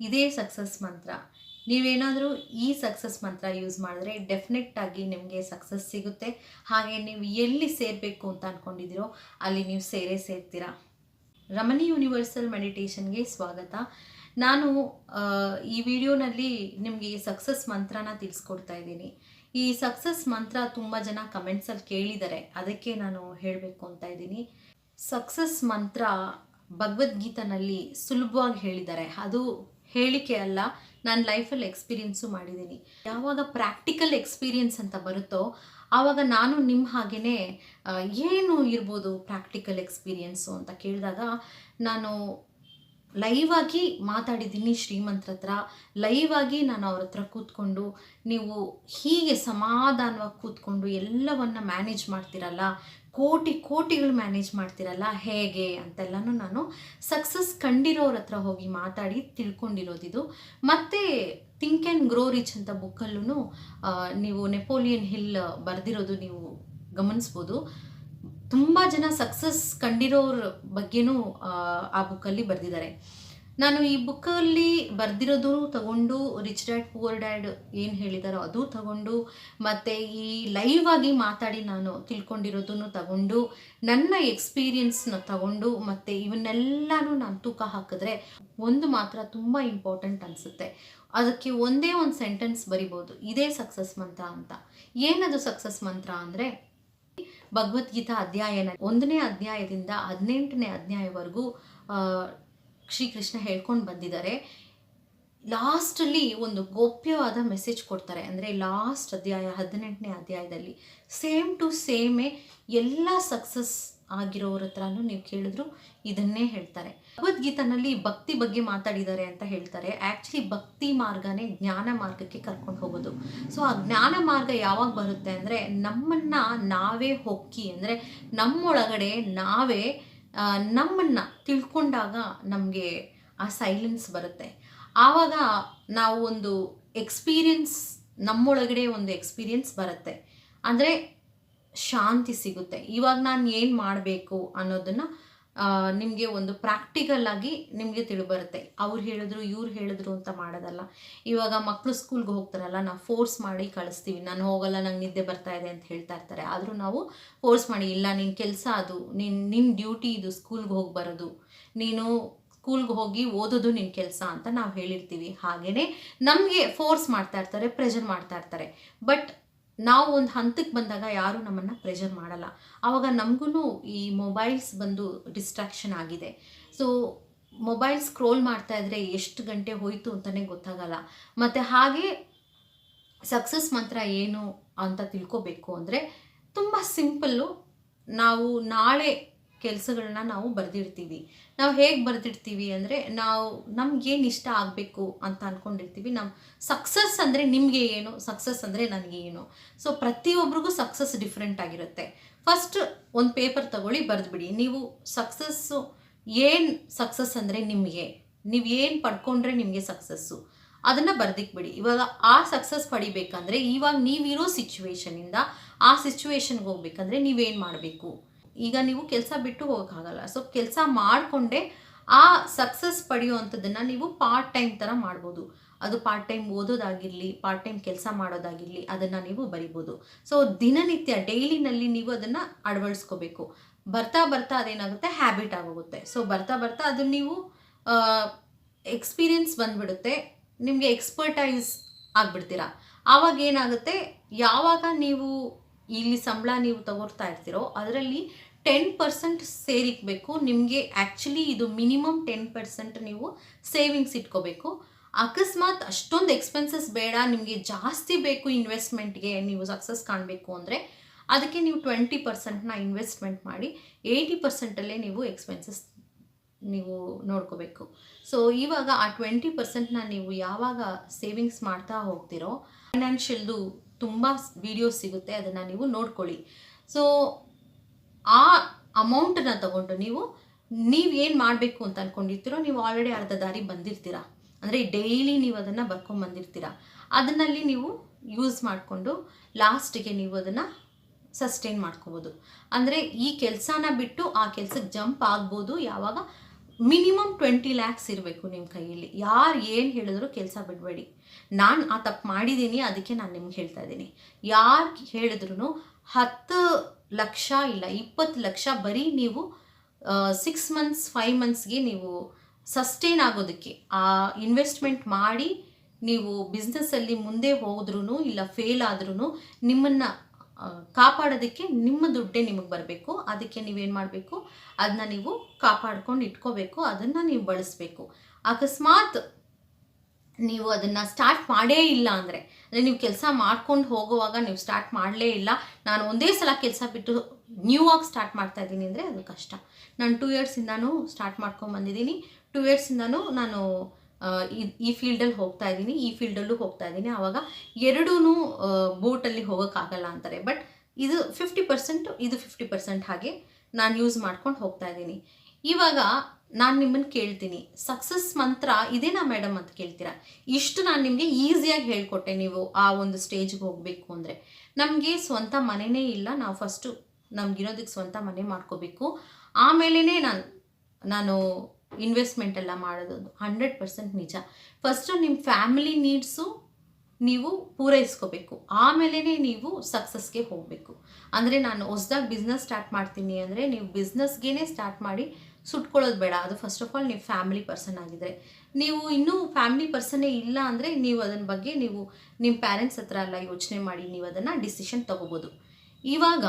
ಇದೇ ಸಕ್ಸಸ್ ಮಂತ್ರ. ನೀವೇನಾದರೂ ಈ ಸಕ್ಸಸ್ ಮಂತ್ರ ಯೂಸ್ ಮಾಡಿದ್ರೆ ಡೆಫಿನೆಟ್ ಆಗಿ ನಿಮಗೆ ಸಕ್ಸಸ್ ಸಿಗುತ್ತೆ. ಹಾಗೆ ನೀವು ಎಲ್ಲಿ ಸೇರಬೇಕು ಅಂತ ಅಂದ್ಕೊಂಡಿದ್ದೀರೋ ಅಲ್ಲಿ ನೀವು ಸೇರ್ತೀರಾ. ರಮಣಿ ಯೂನಿವರ್ಸಲ್ ಮೆಡಿಟೇಷನ್ಗೆ ಸ್ವಾಗತ. ನಾನು ಈ ವಿಡಿಯೋನಲ್ಲಿ ನಿಮಗೆ ಸಕ್ಸಸ್ ಮಂತ್ರನ ತಿಳಿಸ್ಕೊಡ್ತಾ ಇದ್ದೀನಿ. ಈ ಸಕ್ಸಸ್ ಮಂತ್ರ ತುಂಬ ಜನ ಕಮೆಂಟ್ಸಲ್ಲಿ ಕೇಳಿದ್ದಾರೆ, ಅದಕ್ಕೆ ನಾನು ಹೇಳಬೇಕು ಅಂತ ಇದ್ದೀನಿ. ಸಕ್ಸಸ್ ಮಂತ್ರ ಭಗವದ್ಗೀತನಲ್ಲಿ ಸುಲಭವಾಗಿ ಹೇಳಿದ್ದಾರೆ. ಅದು ಹೇಳಿಕೆ ಅಲ್ಲ, ನಾನು ಲೈಫಲ್ಲಿ ಎಕ್ಸ್ಪೀರಿಯನ್ಸು ಮಾಡಿದ್ದೀನಿ. ಯಾವಾಗ ಪ್ರಾಕ್ಟಿಕಲ್ ಎಕ್ಸ್ಪೀರಿಯನ್ಸ್ ಅಂತ ಬರುತ್ತೋ ಆವಾಗ ನಾನು ನಿಮ್ಮ ಹಾಗೆಯೇ ಏನು ಇರ್ಬೋದು ಪ್ರಾಕ್ಟಿಕಲ್ ಎಕ್ಸ್ಪೀರಿಯನ್ಸು ಅಂತ ಕೇಳಿದಾಗ ನಾನು ಲೈವ್ ಆಗಿ ಮಾತಾಡಿದ್ದೀನಿ ಶ್ರೀಮಂತ್ರ ಹತ್ರ. ಲೈವ್ ಆಗಿ ನಾನು ಅವ್ರ ಹತ್ರ ಕೂತ್ಕೊಂಡು, ನೀವು ಹೀಗೆ ಸಮಾಧಾನವಾಗಿ ಕೂತ್ಕೊಂಡು ಎಲ್ಲವನ್ನು ಮ್ಯಾನೇಜ್ ಮಾಡ್ತಿರಲ್ಲ, ಕೋಟಿಗಳು ಮ್ಯಾನೇಜ್ ಮಾಡ್ತಿರಲ್ಲ ಹೇಗೆ ಅಂತೆಲ್ಲನೂ ನಾನು ಸಕ್ಸಸ್ ಕಂಡಿರೋರ ಹತ್ರ ಹೋಗಿ ಮಾತಾಡಿ ತಿಳ್ಕೊಂಡಿರೋದಿದು. ಮತ್ತು ಥಿಂಕ್ ಆ್ಯಂಡ್ ಗ್ರೋ ರಿಚ್ ಅಂತ ಬುಕ್ಕಲ್ಲೂ ನೀವು ನೆಪೋಲಿಯನ್ ಹಿಲ್ ಬರೆದಿರೋದು ನೀವು ಗಮನಿಸ್ಬೋದು. ತುಂಬ ಜನ ಸಕ್ಸಸ್ ಕಂಡಿರೋರ ಬಗ್ಗೆನೂ ಆ ಬುಕ್ಕಲ್ಲಿ ಬರೆದಿದ್ದಾರೆ. ನಾನು ಈ ಬುಕ್ಕಲ್ಲಿ ಬರೆದಿರೋದು ತಗೊಂಡು, ರಿಚ್ ಡ್ಯಾಡ್ ಪೂರ್ ಡ್ಯಾಡ್ ಏನು ಹೇಳಿದಾರೋ ಅದು ತಗೊಂಡು, ಮತ್ತು ಈ ಲೈವ್ ಆಗಿ ಮಾತಾಡಿ ನಾನು ತಿಳ್ಕೊಂಡಿರೋದನ್ನು ತಗೊಂಡು, ನನ್ನ ಎಕ್ಸ್ಪೀರಿಯನ್ಸ್ನ ತಗೊಂಡು, ಮತ್ತು ಇವನ್ನೆಲ್ಲನೂ ನಾನು ತೂಕ ಹಾಕಿದ್ರೆ ಒಂದು ಮಾತ್ರ ತುಂಬ ಇಂಪಾರ್ಟೆಂಟ್ ಅನಿಸುತ್ತೆ. ಅದಕ್ಕೆ ಒಂದೇ ಒಂದು ಸೆಂಟೆನ್ಸ್ ಬರಿಬೋದು, ಇದೇ ಸಕ್ಸಸ್ ಮಂತ್ರ ಅಂತ. ಏನದು ಸಕ್ಸಸ್ ಮಂತ್ರ ಅಂದರೆ, ಭಗವದ್ಗೀತಾ ಅಧ್ಯಾಯ 1ನೇ ಅಧ್ಯಾಯದಿಂದ 18ನೇ ಅಧ್ಯಾಯವರೆಗೂ ಶ್ರೀಕೃಷ್ಣ ಹೇಳ್ಕೊಂಡು ಬಂದಿದ್ದಾರೆ. ಲಾಸ್ಟಲ್ಲಿ ಒಂದು ಗೋಪ್ಯವಾದ ಮೆಸೇಜ್ ಕೊಡ್ತಾರೆ. ಅಂದರೆ ಲಾಸ್ಟ್ ಅಧ್ಯಾಯ 18ನೇ ಅಧ್ಯಾಯದಲ್ಲಿ ಸೇಮ್ ಟು ಸೇಮೇ ಎಲ್ಲ ಸಕ್ಸಸ್ ಆಗಿರೋರ ಹತ್ರನೂ ನೀವು ಕೇಳಿದ್ರು ಇದನ್ನೇ ಹೇಳ್ತಾರೆ. ಭಗವದ್ಗೀತನಲ್ಲಿ ಭಕ್ತಿ ಬಗ್ಗೆ ಮಾತಾಡಿದ್ದಾರೆ ಅಂತ ಹೇಳ್ತಾರೆ. ಆ್ಯಕ್ಚುಲಿ ಭಕ್ತಿ ಮಾರ್ಗನೇ ಜ್ಞಾನ ಮಾರ್ಗಕ್ಕೆ ಕರ್ಕೊಂಡು ಹೋಗೋದು. ಸೊ ಆ ಜ್ಞಾನ ಮಾರ್ಗ ಯಾವಾಗ ಬರುತ್ತೆ ಅಂದರೆ, ನಮ್ಮನ್ನು ನಾವೇ ಹೊಕ್ಕಿ, ಅಂದರೆ ನಮ್ಮೊಳಗಡೆ ನಾವೇ ನಮ್ಮನ್ನು ತಿಳ್ಕೊಂಡಾಗ ನಮಗೆ ಆ ಸೈಲೆನ್ಸ್ ಬರುತ್ತೆ. ಆವಾಗ ನಾವು ಒಂದು ಎಕ್ಸ್ಪೀರಿಯನ್ಸ್, ನಮ್ಮೊಳಗಡೆ ಒಂದು ಎಕ್ಸ್ಪೀರಿಯನ್ಸ್ ಬರುತ್ತೆ, ಅಂದರೆ ಶಾಂತಿ ಸಿಗುತ್ತೆ. ಇವಾಗ ನಾನು ಏನು ಮಾಡಬೇಕು ಅನ್ನೋದನ್ನು ನಿಮಗೆ ಒಂದು ಪ್ರಾಕ್ಟಿಕಲ್ ಆಗಿ ನಿಮಗೆ ತಿಳಿಬರುತ್ತೆ. ಅವ್ರು ಹೇಳಿದ್ರು ಇವ್ರು ಹೇಳಿದ್ರು ಅಂತ ಮಾಡೋದಲ್ಲ. ಇವಾಗ ಮಕ್ಕಳು ಸ್ಕೂಲ್ಗೆ ಹೋಗ್ತಾರಲ್ಲ, ನಾವು ಫೋರ್ಸ್ ಮಾಡಿ ಕಳಿಸ್ತೀವಿ. ನಾನು ಹೋಗಲ್ಲ, ನಂಗೆ ನಿದ್ದೆ ಬರ್ತಾ ಇದೆ ಅಂತ ಹೇಳ್ತಾ ಇರ್ತಾರೆ. ಆದರೂ ನಾವು ಫೋರ್ಸ್ ಮಾಡಿ, ಇಲ್ಲ ನಿನ್ನ ಕೆಲಸ ಅದು, ನಿನ್ನ ಡ್ಯೂಟಿ ಇದು, ಸ್ಕೂಲ್ಗೆ ಹೋಗಿ ಬರೋದು, ನೀನು ಸ್ಕೂಲ್ಗೆ ಹೋಗಿ ಓದೋದು ನಿನ್ನ ಕೆಲಸ ಅಂತ ನಾವು ಹೇಳಿರ್ತೀವಿ. ಹಾಗೆಯೇ ನಮಗೆ ಫೋರ್ಸ್ ಮಾಡ್ತಾ ಇರ್ತಾರೆ, ಪ್ರೆಷರ್ ಮಾಡ್ತಾ ಇರ್ತಾರೆ. ಬಟ್ ನಾವು ಒಂದು ಹಂತಕ್ಕೆ ಬಂದಾಗ ಯಾರೂ ನಮ್ಮನ್ನು ಪ್ರೆಷರ್ ಮಾಡಲ್ಲ. ಆವಾಗ ನಮಗೂ ಈ ಮೊಬೈಲ್ಸ್ ಬಂದು ಡಿಸ್ಟ್ರಾಕ್ಷನ್ ಆಗಿದೆ. ಸೊ ಮೊಬೈಲ್ ಸ್ಕ್ರೋಲ್ ಮಾಡ್ತಾ ಇದ್ದರೆ ಎಷ್ಟು ಗಂಟೆ ಹೋಯಿತು ಅಂತಲೇ ಗೊತ್ತಾಗಲ್ಲ. ಮತ್ತು ಹಾಗೆ ಸಕ್ಸಸ್ ಮಂತ್ರ ಏನು ಅಂತ ತಿಳ್ಕೊಬೇಕು ಅಂದರೆ ತುಂಬ ಸಿಂಪಲ್ಲು. ನಾವು ನಾಳೆ ಕೆಲಸಗಳನ್ನ ನಾವು ಬರೆದಿರ್ತೀವಿ. ನಾವು ಹೇಗೆ ಬರೆದಿರ್ತೀವಿ ಅಂದರೆ, ನಾವು ನಮಗೇನು ಇಷ್ಟ ಆಗಬೇಕು ಅಂತ ಅಂದ್ಕೊಂಡಿರ್ತೀವಿ. ನಾವು ಸಕ್ಸಸ್ ಅಂದರೆ ನಿಮಗೆ ಏನು, ಸಕ್ಸಸ್ ಅಂದರೆ ನನಗೆ ಏನು. ಸೊ ಪ್ರತಿಯೊಬ್ಬರಿಗೂ ಸಕ್ಸಸ್ ಡಿಫ್ರೆಂಟ್ ಆಗಿರುತ್ತೆ. ಫಸ್ಟ್ ಒಂದು ಪೇಪರ್ ತಗೊಳ್ಳಿ, ಬರೆದ್ಬಿಡಿ. ನೀವು ಸಕ್ಸಸ್ಸು ಏನು, ಸಕ್ಸಸ್ ಅಂದರೆ ನಿಮಗೆ, ನೀವು ಏನು ಪಡ್ಕೊಂಡ್ರೆ ನಿಮಗೆ ಸಕ್ಸಸ್ಸು, ಅದನ್ನು ಬರೆದಿಕ್ಬಿಡಿ. ಇವಾಗ ಆ ಸಕ್ಸಸ್ ಪಡಿಬೇಕಂದ್ರೆ, ಇವಾಗ ನೀವಿರೋ ಸಿಚುವೇಶನಿಂದ ಆ ಸಿಚುವೇಶನ್ಗೆ ಹೋಗ್ಬೇಕಂದ್ರೆ ನೀವೇನು ಮಾಡಬೇಕು. ಈಗ ನೀವು ಕೆಲಸ ಬಿಟ್ಟು ಹೋಗೋಕ್ಕಾಗಲ್ಲ. ಸೊ ಕೆಲಸ ಮಾಡಿಕೊಂಡೆ ಆ ಸಕ್ಸಸ್ ಪಡೆಯುವಂಥದ್ದನ್ನು ನೀವು ಪಾರ್ಟ್ ಟೈಮ್ ಥರ ಮಾಡ್ಬೋದು. ಅದು ಪಾರ್ಟ್ ಟೈಮ್ ಓದೋದಾಗಿರಲಿ, ಪಾರ್ಟ್ ಟೈಮ್ ಕೆಲಸ ಮಾಡೋದಾಗಿರಲಿ, ಅದನ್ನು ನೀವು ಬರಿಬೋದು. ಸೊ ದಿನನಿತ್ಯ ಡೈಲಿನಲ್ಲಿ ನೀವು ಅದನ್ನು ಅಳವಡಿಸ್ಕೋಬೇಕು. ಬರ್ತಾ ಅದೇನಾಗುತ್ತೆ, ಹ್ಯಾಬಿಟ್ ಆಗೋಗುತ್ತೆ. ಸೊ ಬರ್ತಾ ಅದನ್ನು ನೀವು ಎಕ್ಸ್ಪೀರಿಯನ್ಸ್ ಬಂದುಬಿಡುತ್ತೆ, ನಿಮಗೆ ಎಕ್ಸ್ಪರ್ಟೈಸ್ ಆಗಿಬಿಡ್ತೀರಾ. ಆವಾಗ ಏನಾಗುತ್ತೆ, ಯಾವಾಗ ನೀವು ಇಲ್ಲಿ ಸಂಬಳ ನೀವು ತಗೋರ್ತಾ ಇರ್ತೀರೋ ಅದರಲ್ಲಿ 10% ಸೇರಿಕಬೇಕು ನಿಮಗೆ. ಆ್ಯಕ್ಚುಲಿ ಇದು ಮಿನಿಮಮ್ 10% ನೀವು ಸೇವಿಂಗ್ಸ್ ಇಟ್ಕೋಬೇಕು. ಅಕಸ್ಮಾತ್ ಅಷ್ಟೊಂದು ಎಕ್ಸ್ಪೆನ್ಸಸ್ ಬೇಡ, ನಿಮಗೆ ಜಾಸ್ತಿ ಬೇಕು ಇನ್ವೆಸ್ಟ್ಮೆಂಟ್ಗೆ, ನೀವು ಸಕ್ಸಸ್ ಕಾಣಬೇಕು ಅಂದರೆ ಅದಕ್ಕೆ ನೀವು 20%ನ ಇನ್ವೆಸ್ಟ್ಮೆಂಟ್ ಮಾಡಿ 80%ಅಲ್ಲೇ ನೀವು ಎಕ್ಸ್ಪೆನ್ಸಸ್ ನೀವು ನೋಡ್ಕೋಬೇಕು. ಸೊ ಇವಾಗ ಆ 20%ನ ನೀವು ಯಾವಾಗ ಸೇವಿಂಗ್ಸ್ ಮಾಡ್ತಾ ಹೋಗ್ತಿರೋ, ಫೈನಾನ್ಷಿಯಲ್ದು ತುಂಬ ವಿಡಿಯೋಸ್ ಸಿಗುತ್ತೆ, ಅದನ್ನು ನೀವು ನೋಡ್ಕೊಳ್ಳಿ. ಸೊ ಆ ಅಮೌಂಟನ್ನು ತಗೊಂಡು ನೀವು ಏನು ಮಾಡಬೇಕು ಅಂತ ಅಂದ್ಕೊಂಡಿರ್ತೀರೋ, ನೀವು ಆಲ್ರೆಡಿ ಅರ್ಧ ದಾರಿ ಬಂದಿರ್ತೀರ. ಅಂದರೆ ಡೈಲಿ ನೀವು ಅದನ್ನು ಬರ್ಕೊಂಬಂದಿರ್ತೀರ. ಅದನ್ನಲ್ಲಿ ನೀವು ಯೂಸ್ ಮಾಡಿಕೊಂಡು ಲಾಸ್ಟಿಗೆ ನೀವು ಅದನ್ನು ಸಸ್ಟೈನ್ ಮಾಡ್ಕೋಬೋದು. ಅಂದರೆ ಈ ಕೆಲಸನ ಬಿಟ್ಟು ಆ ಕೆಲಸಕ್ಕೆ ಜಂಪ್ ಆಗ್ಬೋದು ಯಾವಾಗ ಮಿನಿಮಮ್ 20 ಲ್ಯಾಕ್ಸ್ ಇರಬೇಕು ನಿಮ್ಮ ಕೈಯಲ್ಲಿ. ಯಾರು ಏನು ಹೇಳಿದ್ರು ಕೆಲಸ ಬಿಡಬೇಡಿ. ನಾನು ಆ ತಪ್ಪು ಮಾಡಿದ್ದೀನಿ, ಅದಕ್ಕೆ ನಾನು ನಿಮ್ಗೆ ಹೇಳ್ತಾ ಇದ್ದೀನಿ. ಯಾರು ಹೇಳಿದ್ರು 10 ಲಕ್ಷ ಇಲ್ಲ 20 ಲಕ್ಷ ಬರೀ ನೀವು 6 ಮಂತ್ಸ್ 5 ಮಂತ್ಸ್ಗೆ ನೀವು ಸಸ್ಟೈನ್ ಆಗೋದಕ್ಕೆ ಆ ಇನ್ವೆಸ್ಟ್ಮೆಂಟ್ ಮಾಡಿ ನೀವು ಬಿಸ್ನೆಸ್ಸಲ್ಲಿ ಮುಂದೆ ಹೋದ್ರೂ ಇಲ್ಲ ಫೇಲ್ ಆದ್ರೂ ನಿಮ್ಮನ್ನು ಕಾಪಾಡೋದಕ್ಕೆ ನಿಮ್ಮ ದುಡ್ಡೇ ನಿಮಗೆ ಬರಬೇಕು. ಅದಕ್ಕೆ ನೀವೇನು ಮಾಡಬೇಕು, ಅದನ್ನ ನೀವು ಕಾಪಾಡ್ಕೊಂಡು ಇಟ್ಕೋಬೇಕು, ಅದನ್ನು ನೀವು ಬಳಸಬೇಕು. ಅಕಸ್ಮಾತ್ ನೀವು ಅದನ್ನು ಸ್ಟಾರ್ಟ್ ಮಾಡೇ ಇಲ್ಲ ಅಂದರೆ ನೀವು ಕೆಲಸ ಮಾಡ್ಕೊಂಡು ಹೋಗುವಾಗ ನೀವು ಸ್ಟಾರ್ಟ್ ಮಾಡಲೇ ಇಲ್ಲ, ನಾನು ಒಂದೇ ಸಲ ಕೆಲಸ ಬಿಟ್ಟು ನ್ಯೂ ಆಗಿ ಸ್ಟಾರ್ಟ್ ಮಾಡ್ತಾ ಇದ್ದೀನಿ ಅಂದರೆ ಅದು ಕಷ್ಟ. ನಾನು 2 ಇಯರ್ಸಿಂದನೂ ಸ್ಟಾರ್ಟ್ ಮಾಡ್ಕೊಂಡು ಬಂದಿದ್ದೀನಿ. 2 ಇಯರ್ಸಿಂದನೂ ನಾನು ಈ ಫೀಲ್ಡಲ್ಲಿ ಹೋಗ್ತಾ ಇದ್ದೀನಿ, ಈ ಫೀಲ್ಡಲ್ಲೂ ಹೋಗ್ತಾ ಇದ್ದೀನಿ. ಆವಾಗ ಎರಡೂ ಬೋಟಲ್ಲಿ ಹೋಗೋಕ್ಕಾಗಲ್ಲ ಅಂತಾರೆ. ಬಟ್ ಇದು 50%, ಇದು 50% ಹಾಗೆ ನಾನು ಯೂಸ್ ಮಾಡ್ಕೊಂಡು ಹೋಗ್ತಾ ಇದ್ದೀನಿ. ಇವಾಗ ನಾನು ನಿಮ್ಮನ್ನು ಕೇಳ್ತೀನಿ, ಸಕ್ಸಸ್ ಮಂತ್ರ ಇದೇನಾ ಮೇಡಮ್ ಅಂತ ಕೇಳ್ತೀರಾ. ಇಷ್ಟು ನಾನು ನಿಮಗೆ ಈಸಿಯಾಗಿ ಹೇಳ್ಕೊಟ್ಟೆ. ನೀವು ಆ ಒಂದು ಸ್ಟೇಜ್ಗೆ ಹೋಗಬೇಕು ಅಂದರೆ ನಮಗೆ ಸ್ವಂತ ಮನೆಯೇ ಇಲ್ಲ. ನಾವು ಫಸ್ಟು ನಮಗಿರೋದಕ್ಕೆ ಸ್ವಂತ ಮನೆ ಮಾಡ್ಕೋಬೇಕು. ಆಮೇಲೆ ನಾನು ಇನ್ವೆಸ್ಟ್ಮೆಂಟ್ ಎಲ್ಲ ಮಾಡೋದು 100% ನಿಜ. ಫಸ್ಟು ನಿಮ್ಮ ಫ್ಯಾಮಿಲಿ ನೀಡ್ಸು ನೀವು ಪೂರೈಸ್ಕೋಬೇಕು, ಆಮೇಲೆ ನೀವು ಸಕ್ಸಸ್ಗೆ ಹೋಗಬೇಕು. ಅಂದರೆ ನಾನು ಹೊಸ್ದಾಗಿ ಬಿಸ್ನೆಸ್ ಸ್ಟಾರ್ಟ್ ಮಾಡ್ತೀನಿ ಅಂದರೆ ನೀವು ಬಿಸ್ನೆಸ್ಗೇ ಸ್ಟಾರ್ಟ್ ಮಾಡಿ ಸುಟ್ಕೊಳ್ಳೋದು ಬೇಡ. ಅದು ಫಸ್ಟ್ ಆಫ್ ಆಲ್ ನೀವು ಫ್ಯಾಮಿಲಿ ಪರ್ಸನ್ ಆಗಿದ್ದರೆ. ನೀವು ಇನ್ನೂ ಫ್ಯಾಮಿಲಿ ಪರ್ಸನ್ನೇ ಇಲ್ಲ ಅಂದರೆ ನೀವು ಅದನ್ನ ಬಗ್ಗೆ ನೀವು ನಿಮ್ಮ ಪ್ಯಾರೆಂಟ್ಸ್ ಹತ್ರ ಎಲ್ಲ ಯೋಚನೆ ಮಾಡಿ ನೀವು ಅದನ್ನು ಡಿಸಿಷನ್ ತೊಗೋಬೋದು. ಇವಾಗ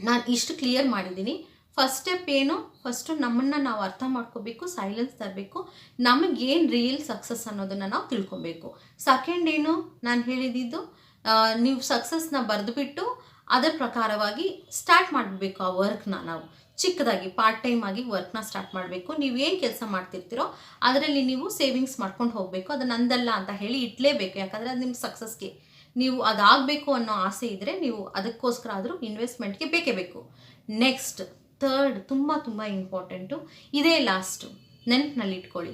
ನಾನು ಇಷ್ಟು ಕ್ಲಿಯರ್ ಮಾಡಿದ್ದೀನಿ. ಫಸ್ಟ್ ಸ್ಟೆಪ್ ಏನು, ಫಸ್ಟು ನಮ್ಮನ್ನು ನಾವು ಅರ್ಥ ಮಾಡ್ಕೋಬೇಕು, ಸೈಲೆನ್ಸ್ ತರಬೇಕು, ನಮಗೇನು ರಿಯಲ್ ಸಕ್ಸಸ್ ಅನ್ನೋದನ್ನು ನಾವು ತಿಳ್ಕೊಬೇಕು. ಸೆಕೆಂಡ್ ಏನು ನಾನು ಹೇಳಿದ್ದು, ನೀವು ಸಕ್ಸಸ್ನ ಬರೆದುಬಿಟ್ಟು ಅದರ ಪ್ರಕಾರವಾಗಿ ಸ್ಟಾರ್ಟ್ ಮಾಡಬೇಕು. ಆ ವರ್ಕ್ನ ನಾವು ಚಿಕ್ಕದಾಗಿ ಪಾರ್ಟ್ ಟೈಮ್ ಆಗಿ ವರ್ಕ್ನ ಸ್ಟಾರ್ಟ್ ಮಾಡಬೇಕು. ನೀವೇನು ಕೆಲಸ ಮಾಡ್ತಿರ್ತೀರೋ ಅದರಲ್ಲಿ ನೀವು ಸೇವಿಂಗ್ಸ್ ಮಾಡ್ಕೊಂಡು ಹೋಗಬೇಕು. ಅದು ನಂದಲ್ಲ ಅಂತ ಹೇಳಿ ಇಟ್ಲೇಬೇಕು, ಯಾಕಂದರೆ ಅದು ನಿಮ್ಮ ಸಕ್ಸಸ್ಗೆ ನೀವು ಅದಾಗಬೇಕು ಅನ್ನೋ ಆಸೆ ಇದ್ದರೆ ನೀವು ಅದಕ್ಕೋಸ್ಕರ ಆದರೂ ಇನ್ವೆಸ್ಟ್ಮೆಂಟ್ಗೆ ಬೇಕೇ ಬೇಕು. ನೆಕ್ಸ್ಟ್ ಥರ್ಡ್ ತುಂಬ ತುಂಬ ಇಂಪಾರ್ಟೆಂಟು, ಇದೇ ಲಾಸ್ಟು, ನೆನಪಿನಲ್ಲಿ ಇಟ್ಕೊಳ್ಳಿ.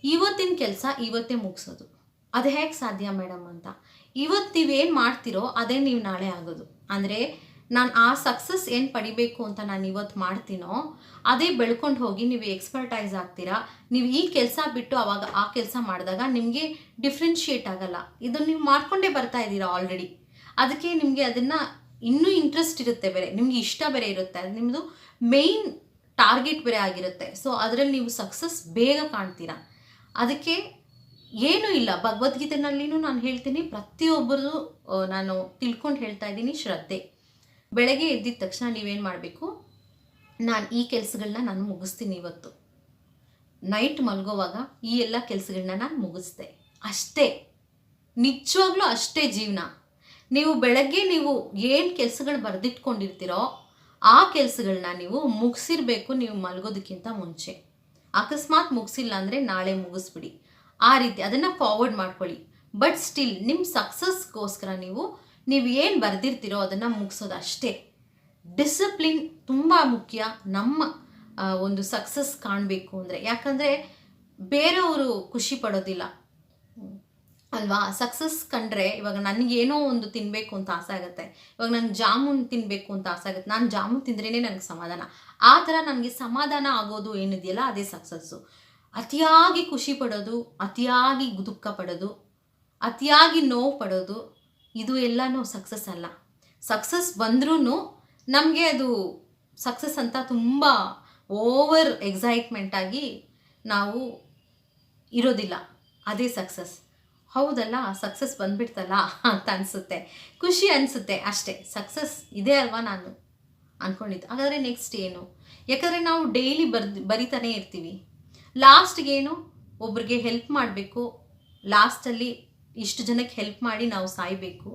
ಇವತ್ತಿನ ಕೆಲಸ ಇವತ್ತೇ ಮುಗಿಸೋದು. ಅದು ಹೇಗೆ ಸಾಧ್ಯ ಮೇಡಮ್ ಅಂತ, ಇವತ್ತು ನೀವೇನು ಮಾಡ್ತಿರೋ ಅದೇ ನೀವು ನಾಳೆ ಆಗೋದು. ಅಂದರೆ ನಾನು ಆ ಸಕ್ಸಸ್ ಏನು ಪಡಿಬೇಕು ಅಂತ ನಾನು ಇವತ್ತು ಮಾಡ್ತೀನೋ ಅದೇ ಬೆಳ್ಕೊಂಡು ಹೋಗಿ ನೀವು ಎಕ್ಸ್ಪರ್ಟೈಸ್ ಆಗ್ತೀರಾ. ನೀವು ಈ ಕೆಲಸ ಬಿಟ್ಟು ಅವಾಗ ಆ ಕೆಲಸ ಮಾಡಿದಾಗ ನಿಮಗೆ ಡಿಫ್ರೆನ್ಷಿಯೇಟ್ ಆಗಲ್ಲ. ಇದನ್ನು ನೀವು ಮಾಡ್ಕೊಂಡೇ ಬರ್ತಾ ಇದ್ದೀರಾ ಆಲ್ರೆಡಿ. ಅದಕ್ಕೆ ನಿಮಗೆ ಅದನ್ನು ಇನ್ನೂ ಇಂಟ್ರೆಸ್ಟ್ ಇರುತ್ತೆ, ಬೇರೆ ನಿಮಗೆ ಇಷ್ಟ ಬೇರೆ ಇರುತ್ತೆ, ಅದು ನಿಮ್ಮದು ಮೇಯ್ನ್ ಟಾರ್ಗೆಟ್ ಬೇರೆ ಆಗಿರುತ್ತೆ. ಸೊ ಅದರಲ್ಲಿ ನೀವು ಸಕ್ಸಸ್ ಬೇಗ ಕಾಣ್ತೀರಾ. ಅದಕ್ಕೆ ಏನೂ ಇಲ್ಲ, ಭಗವದ್ಗೀತೆನಲ್ಲಿನೂ ನಾನು ಹೇಳ್ತೀನಿ, ಪ್ರತಿಯೊಬ್ಬರದು ನಾನು ತಿಳ್ಕೊಂಡು ಹೇಳ್ತಾ ಇದ್ದೀನಿ, ಶ್ರದ್ಧೆ. ಬೆಳಗ್ಗೆ ಎದ್ದಿದ ತಕ್ಷಣ ನೀವೇನು ಮಾಡಬೇಕು, ನಾನು ಈ ಕೆಲಸಗಳನ್ನ ನಾನು ಮುಗಿಸ್ತೀನಿ ಇವತ್ತು. ನೈಟ್ ಮಲ್ಗೋವಾಗ ಈ ಎಲ್ಲ ಕೆಲಸಗಳನ್ನ ನಾನು ಮುಗಿಸ್ದೆ, ಅಷ್ಟೇ. ನಿಜವಾಗ್ಲೂ ಅಷ್ಟೇ ಜೀವನ. ನೀವು ಬೆಳಗ್ಗೆ ನೀವು ಏನು ಕೆಲಸಗಳು ಬರೆದಿಟ್ಕೊಂಡಿರ್ತೀರೋ ಆ ಕೆಲಸಗಳನ್ನ ನೀವು ಮುಗಿಸಿರ್ಬೇಕು ನೀವು ಮಲಗೋದಕ್ಕಿಂತ ಮುಂಚೆ. ಅಕಸ್ಮಾತ್ ಮುಗಿಸಿಲ್ಲ ಅಂದರೆ ನಾಳೆ ಮುಗಿಸ್ಬಿಡಿ, ಆ ರೀತಿ ಅದನ್ನು ಫಾರ್ವರ್ಡ್ ಮಾಡ್ಕೊಳ್ಳಿ. ಬಟ್ ಸ್ಟಿಲ್ ನಿಮ್ಮ ಸಕ್ಸಸ್ಗೋಸ್ಕರ ನೀವು ಏನು ಬರೆದಿರ್ತೀರೋ ಅದನ್ನು ಮುಗಿಸೋದು ಅಷ್ಟೇ. ಡಿಸಿಪ್ಲಿನ್ ತುಂಬ ಮುಖ್ಯ ನಮ್ಮ ಒಂದು ಸಕ್ಸಸ್ ಕಾಣಬೇಕು ಅಂದರೆ. ಯಾಕಂದರೆ ಬೇರೆಯವರು ಖುಷಿ ಪಡೋದಿಲ್ಲ ಅಲ್ವಾ. ಸಕ್ಸಸ್ ಕಂಡ್ರೆ ಇವಾಗ ನನಗೇನೋ ಒಂದು ತಿನ್ನಬೇಕು ಅಂತ ಆಸೆ ಆಗುತ್ತೆ, ಇವಾಗ ನನಗೆ ಜಾಮೂನ್ ತಿನ್ನಬೇಕು ಅಂತ ಆಸೆ ಆಗುತ್ತೆ, ನಾನು ಜಾಮೂನ್ ತಿಂದ್ರೇ ನನಗೆ ಸಮಾಧಾನ. ಆ ಥರ ನನಗೆ ಸಮಾಧಾನ ಆಗೋದು ಏನಿದೆಯಲ್ಲ ಅದೇ ಸಕ್ಸಸ್ಸು. ಅತಿಯಾಗಿ ಖುಷಿ ಪಡೋದು, ಅತಿಯಾಗಿ ದುಃಖ ಪಡೋದು, ಅತಿಯಾಗಿ ನೋವು ಪಡೋದು, ಇದು ಎಲ್ಲನೂ ಸಕ್ಸಸ್ ಅಲ್ಲ. ಸಕ್ಸಸ್ ಬಂದ್ರೂ ನಮಗೆ ಅದು ಸಕ್ಸಸ್ ಅಂತ ತುಂಬ ಓವರ್ ಎಕ್ಸೈಟ್ಮೆಂಟಾಗಿ ನಾವು ಇರೋದಿಲ್ಲ, ಅದೇ ಸಕ್ಸಸ್. ಹೌದಲ್ಲ, ಸಕ್ಸಸ್ ಬಂದ್ಬಿಡ್ತಲ್ಲ ಅಂತ ಅನಿಸುತ್ತೆ, ಖುಷಿ ಅನಿಸುತ್ತೆ ಅಷ್ಟೇ. ಸಕ್ಸಸ್ ಇದೆ ಅಲ್ವಾ ನಾನು ಅಂದ್ಕೊಂಡಿದ್ದು. ಹಾಗಾದರೆ ನೆಕ್ಸ್ಟ್ ಏನು, ಯಾಕಂದರೆ ನಾವು ಡೈಲಿ ಬರಿತಾನೆ ಇರ್ತೀವಿ. ಲಾಸ್ಟ್ಗೇನು, ಒಬ್ರಿಗೆ ಹೆಲ್ಪ್ ಮಾಡಬೇಕು, ಲಾಸ್ಟಲ್ಲಿ ಇಷ್ಟು ಜನಕ್ಕೆ ಹೆಲ್ಪ್ ಮಾಡಿ ನಾವು ಸಾಯಬೇಕು,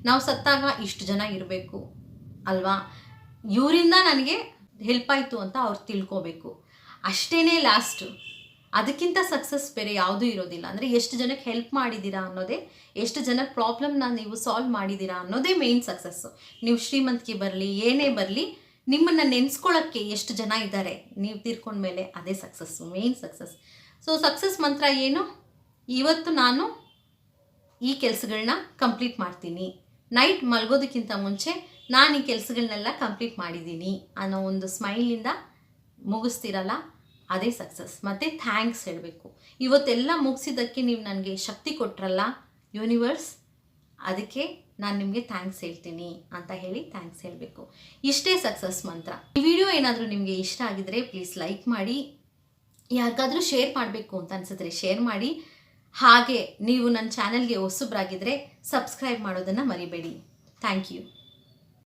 ನಾವು ಸತ್ತಾಗ ಇಷ್ಟು ಜನ ಇರಬೇಕು ಅಲ್ವಾ, ಇವರಿಂದ ನನಗೆ ಹೆಲ್ಪ್ ಆಯಿತು ಅಂತ ಅವ್ರು ತಿಳ್ಕೋಬೇಕು, ಅಷ್ಟೇ ಲಾಸ್ಟು. ಅದಕ್ಕಿಂತ ಸಕ್ಸಸ್ ಬೇರೆ ಯಾವುದೂ ಇರೋದಿಲ್ಲ. ಅಂದರೆ ಎಷ್ಟು ಜನಕ್ಕೆ ಹೆಲ್ಪ್ ಮಾಡಿದ್ದೀರಾ ಅನ್ನೋದೇ, ಎಷ್ಟು ಜನ ಪ್ರಾಬ್ಲಮ್ನ ನೀವು ಸಾಲ್ವ್ ಮಾಡಿದ್ದೀರಾ ಅನ್ನೋದೇ ಮೇಯ್ನ್ ಸಕ್ಸಸ್ಸು. ನೀವು ಶ್ರೀಮಂತಿಕೆ ಬರಲಿ ಏನೇ ಬರಲಿ, ನಿಮ್ಮನ್ನು ನೆನೆಸ್ಕೊಳ್ಳೋಕ್ಕೆ ಎಷ್ಟು ಜನ ಇದ್ದಾರೆ ನೀವು ತೀರ್ಕೊಂಡ್ಮೇಲೆ, ಅದೇ success, main success. So success ಮಂತ್ರ ಏನು, ಇವತ್ತು ನಾನು ಈ ಕೆಲಸಗಳನ್ನ ಕಂಪ್ಲೀಟ್ ಮಾಡ್ತೀನಿ, ನೈಟ್ ಮಲ್ಗೋದಕ್ಕಿಂತ ಮುಂಚೆ ನಾನು ಈ ಕೆಲಸಗಳನ್ನೆಲ್ಲ ಕಂಪ್ಲೀಟ್ ಮಾಡಿದ್ದೀನಿ ಅನ್ನೋ ಒಂದು ಸ್ಮೈಲಿಂದ ಮುಗಿಸ್ತೀರಲ್ಲ ಅದೇ ಸಕ್ಸಸ್. ಮತ್ತು ಥ್ಯಾಂಕ್ಸ್ ಹೇಳಬೇಕು. ಇವತ್ತೆಲ್ಲ ಮುಗಿಸಿದ್ದಕ್ಕೆ ನೀವು ನನಗೆ ಶಕ್ತಿ ಕೊಟ್ರಲ್ಲ ಯೂನಿವರ್ಸ್, ಅದಕ್ಕೆ ನಾನು ನಿಮಗೆ ಥ್ಯಾಂಕ್ಸ್ ಹೇಳ್ತೀನಿ ಅಂತ ಹೇಳಿ ಥ್ಯಾಂಕ್ಸ್ ಹೇಳಬೇಕು. ಇಷ್ಟೇ ಸಕ್ಸಸ್ ಮಂತ್ರ. ಈ ವಿಡಿಯೋ ಏನಾದರೂ ನಿಮಗೆ ಇಷ್ಟ ಆಗಿದರೆ ಪ್ಲೀಸ್ ಲೈಕ್ ಮಾಡಿ, ಯಾರಿಗಾದರೂ ಶೇರ್ ಮಾಡಬೇಕು ಅಂತ ಅನಿಸಿದ್ರೆ ಶೇರ್ ಮಾಡಿ. ಹಾಗೆ ನೀವು ನನ್ನ ಚಾನಲ್ಗೆ ಹೊಸಬ್ರಾಗಿದ್ದರೆ ಸಬ್ಸ್ಕ್ರೈಬ್ ಮಾಡೋದನ್ನು ಮರಿಬೇಡಿ. Thank you.